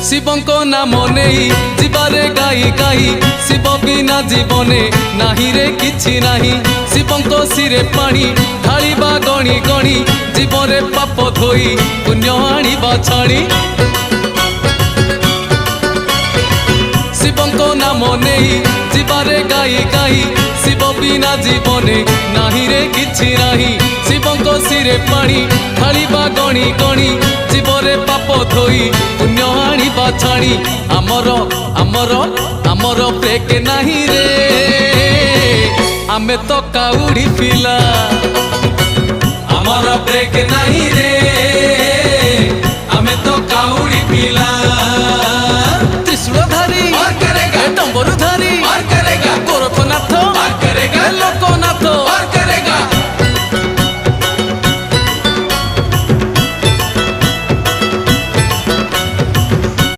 शिवंक नाम नहीं जीवारे गाई गाई शिव बिना जीवने नाही रे किछि नाही। शिवंक सिरे पानी ढालिबा गणी गणी जीवरे पाप धोई पुण्य आनिबा छाणी। शिवंक नाम नहीं जीवारे गाई गाई शिव बिना जीवने नाही रे किछि नाही। शिवंक सिरे पानी ढालिबा गणी गणी जीवरे पाप धोई पुण्य आनिबा छाणी। आमर आमर आमर ब्रेक नाही रे आमे तो काउडी पिला। आमर ब्रेक नाही रे आमे तो काउडी पिला।